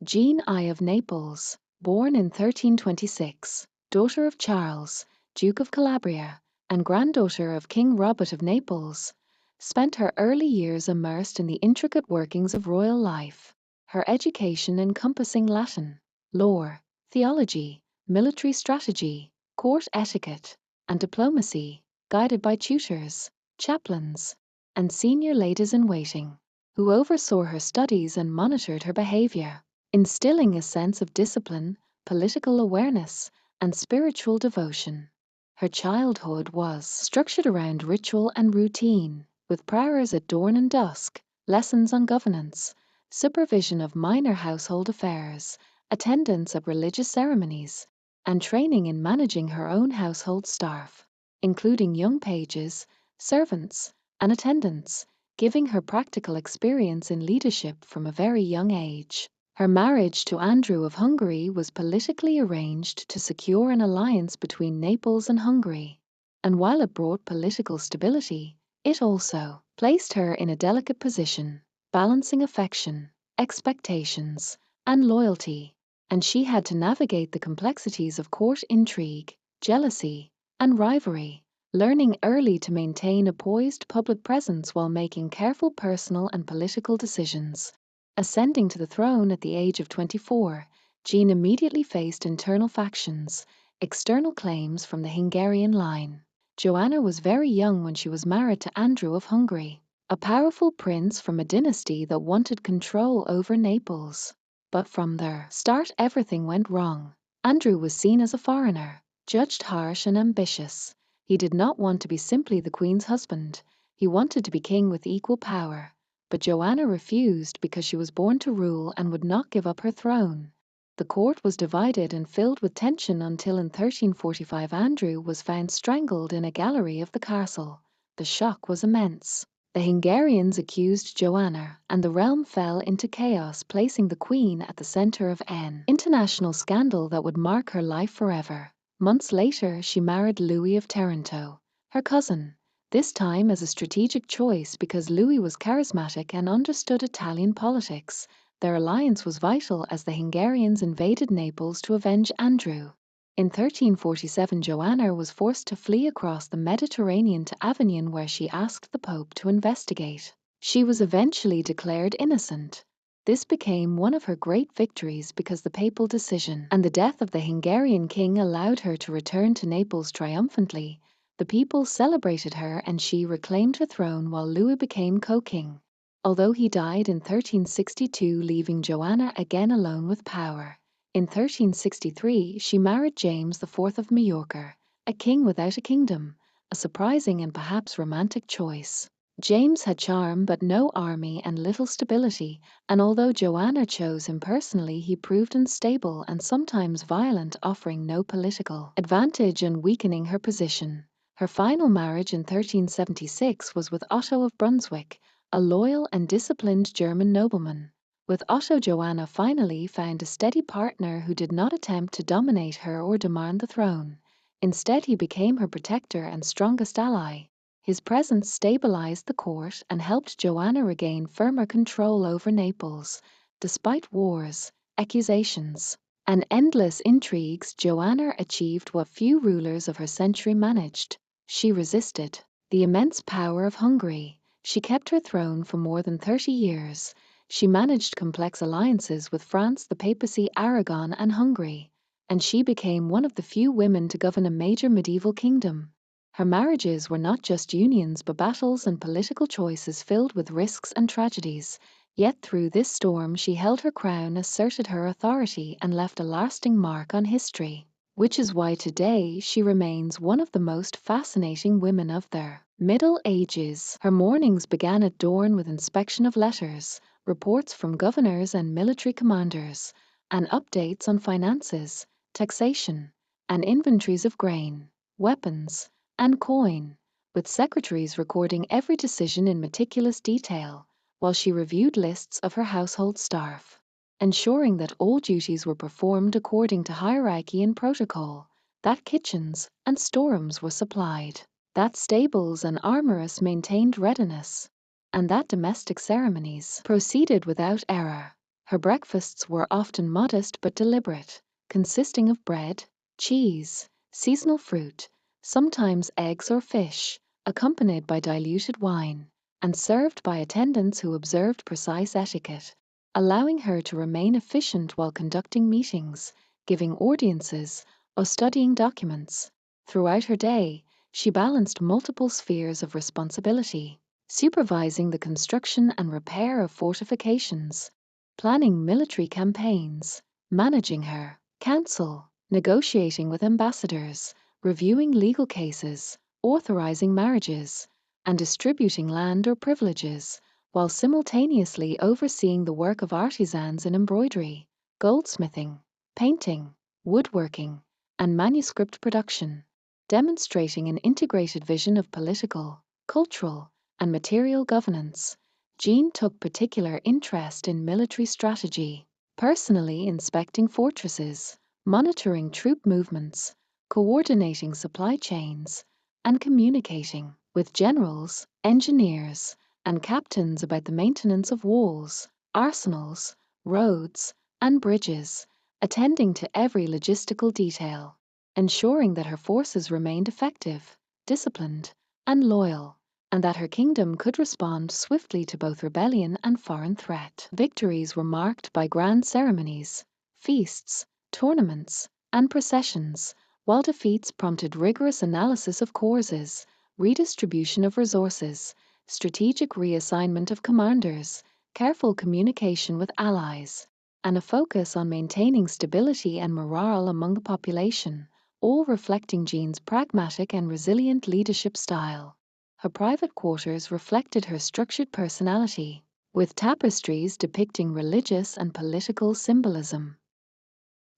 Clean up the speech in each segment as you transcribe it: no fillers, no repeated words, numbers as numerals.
JoanI of Naples, born in 1326, daughter of Charles, Duke of Calabria, and granddaughter of King Robert of Naples, spent her early years immersed in the intricate workings of royal life, her education encompassing Latin, law, theology, military strategy, court etiquette, and diplomacy, guided by tutors, chaplains, and senior ladies-in-waiting, who oversaw her studies and monitored her behavior, instilling a sense of discipline, political awareness, and spiritual devotion. Her childhood was structured around ritual and routine, with prayers at dawn and dusk, lessons on governance, supervision of minor household affairs, attendance at religious ceremonies, and training in managing her own household staff, including young pages, servants, and attendants, giving her practical experience in leadership from a very young age. Her marriage to Andrew of Hungary was politically arranged to secure an alliance between Naples and Hungary, and while it brought political stability, it also placed her in a delicate position, balancing affection, expectations, and loyalty, and she had to navigate the complexities of court intrigue, jealousy, and rivalry, learning early to maintain a poised public presence while making careful personal and political decisions. Ascending to the throne at the age of 24, Jeanne immediately faced internal factions, external claims from the Hungarian line. Joanna was very young when she was married to Andrew of Hungary, a powerful prince from a dynasty that wanted control over Naples. But from the start everything went wrong. Andrew was seen as a foreigner, judged harsh and ambitious. He did not want to be simply the queen's husband. He wanted to be king with equal power. But Joanna refused because she was born to rule and would not give up her throne. The court was divided and filled with tension until in 1345 Andrew was found strangled in a gallery of the castle. The shock was immense. The Hungarians accused Joanna, and the realm fell into chaos, placing the queen at the center of an international scandal that would mark her life forever. Months later, she married Louis of Taranto, her cousin, this time as a strategic choice because Louis was charismatic and understood Italian politics. Their alliance was vital as the Hungarians invaded Naples to avenge Andrew. In 1347, Joanna was forced to flee across the Mediterranean to Avignon, where she asked the Pope to investigate. She was eventually declared innocent. This became one of her great victories because the papal decision and the death of the Hungarian king allowed her to return to Naples triumphantly. The people celebrated her and she reclaimed her throne while Louis became co-king, although he died in 1362, leaving Joanna again alone with power. In 1363, she married James IV of Majorca, a king without a kingdom, a surprising and perhaps romantic choice. James had charm but no army and little stability, and although Joanna chose him personally, he proved unstable and sometimes violent, offering no political advantage and weakening her position. Her final marriage in 1376 was with Otto of Brunswick, a loyal and disciplined German nobleman. With Otto, Joanna finally found a steady partner who did not attempt to dominate her or demand the throne. Instead, he became her protector and strongest ally. His presence stabilized the court and helped Joanna regain firmer control over Naples. Despite wars, accusations, and endless intrigues, Joanna achieved what few rulers of her century managed. She resisted the immense power of Hungary. She kept her throne for more than 30 years. She managed complex alliances with France, the papacy, Aragon, and Hungary, and she became one of the few women to govern a major medieval kingdom. Her marriages were not just unions but battles and political choices filled with risks and tragedies. Yet through this storm she held her crown, asserted her authority, and left a lasting mark on history, which is why today she remains one of the most fascinating women of the Middle Ages. Her mornings began at dawn with inspection of letters, reports from governors and military commanders, and updates on finances, taxation, and inventories of grain, weapons, and coin, with secretaries recording every decision in meticulous detail, while she reviewed lists of her household staff, ensuring that all duties were performed according to hierarchy and protocol, that kitchens and storerooms were supplied, that stables and armorers maintained readiness, and that domestic ceremonies proceeded without error. Her breakfasts were often modest but deliberate, consisting of bread, cheese, seasonal fruit, sometimes eggs or fish, accompanied by diluted wine, and served by attendants who observed precise etiquette, allowing her to remain efficient while conducting meetings, giving audiences, or studying documents. Throughout her day, she balanced multiple spheres of responsibility, supervising the construction and repair of fortifications, planning military campaigns, managing her council, negotiating with ambassadors, reviewing legal cases, authorizing marriages, and distributing land or privileges, while simultaneously overseeing the work of artisans in embroidery, goldsmithing, painting, woodworking, and manuscript production, demonstrating an integrated vision of political, cultural, and material governance. Jeanne took particular interest in military strategy, personally inspecting fortresses, monitoring troop movements, coordinating supply chains, and communicating with generals, engineers, and captains about the maintenance of walls, arsenals, roads, and bridges, attending to every logistical detail, ensuring that her forces remained effective, disciplined, and loyal, and that her kingdom could respond swiftly to both rebellion and foreign threat. Victories were marked by grand ceremonies, feasts, tournaments, and processions, while defeats prompted rigorous analysis of causes, redistribution of resources, strategic reassignment of commanders, careful communication with allies, and a focus on maintaining stability and morale among the population, all reflecting Jeanne's pragmatic and resilient leadership style. Her private quarters reflected her structured personality, with tapestries depicting religious and political symbolism,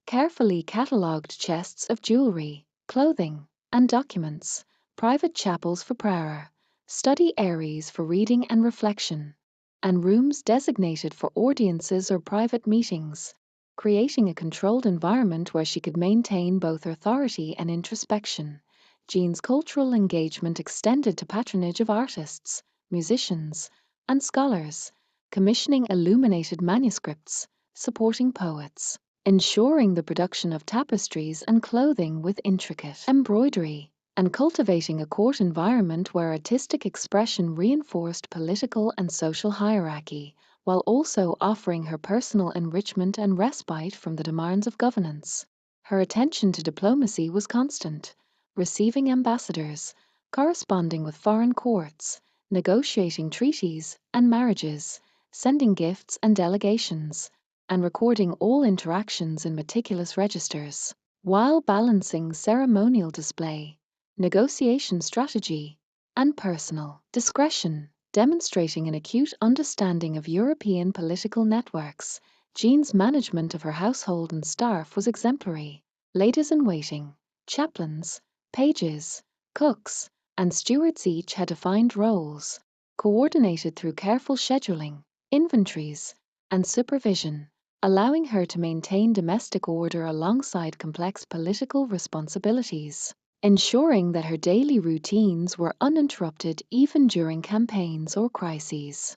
carefully catalogued chests of jewelry, clothing, and documents, private chapels for prayer, study areas for reading and reflection, and rooms designated for audiences or private meetings, creating a controlled environment where she could maintain both authority and introspection. Jeanne's cultural engagement extended to patronage of artists, musicians, and scholars, commissioning illuminated manuscripts, supporting poets, ensuring the production of tapestries and clothing with intricate embroidery, and cultivating a court environment where artistic expression reinforced political and social hierarchy, while also offering her personal enrichment and respite from the demands of governance. Her attention to diplomacy was constant, receiving ambassadors, corresponding with foreign courts, negotiating treaties and marriages, sending gifts and delegations, and recording all interactions in meticulous registers, while balancing ceremonial display, negotiation strategy, and personal discretion, demonstrating an acute understanding of European political networks. Jeanne's management of her household and staff was exemplary. Ladies-in-waiting, chaplains, pages, cooks, and stewards each had defined roles, coordinated through careful scheduling, inventories, and supervision, allowing her to maintain domestic order alongside complex political responsibilities, ensuring that her daily routines were uninterrupted even during campaigns or crises.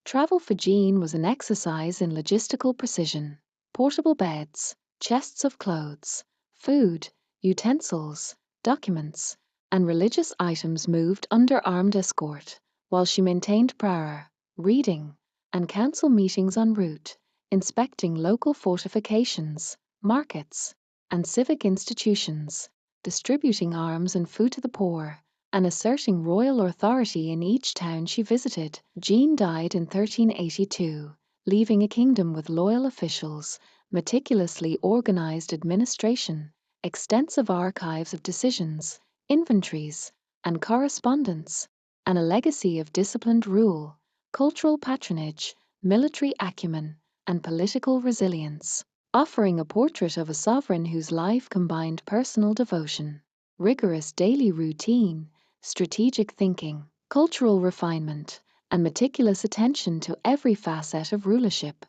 Travel for Jeanne was an exercise in logistical precision. Portable beds, chests of clothes, food, utensils, documents, and religious items moved under armed escort, while she maintained prayer, reading, and council meetings en route, inspecting local fortifications, markets, and civic institutions, distributing arms and food to the poor, and asserting royal authority in each town she visited. Jeanne died in 1382, leaving a kingdom with loyal officials, meticulously organized administration, extensive archives of decisions, inventories, and correspondence, and a legacy of disciplined rule, cultural patronage, military acumen, and political resilience, offering a portrait of a sovereign whose life combined personal devotion, rigorous daily routine, strategic thinking, cultural refinement, and meticulous attention to every facet of rulership,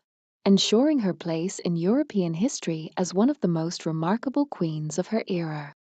ensuring her place in European history as one of the most remarkable queens of her era.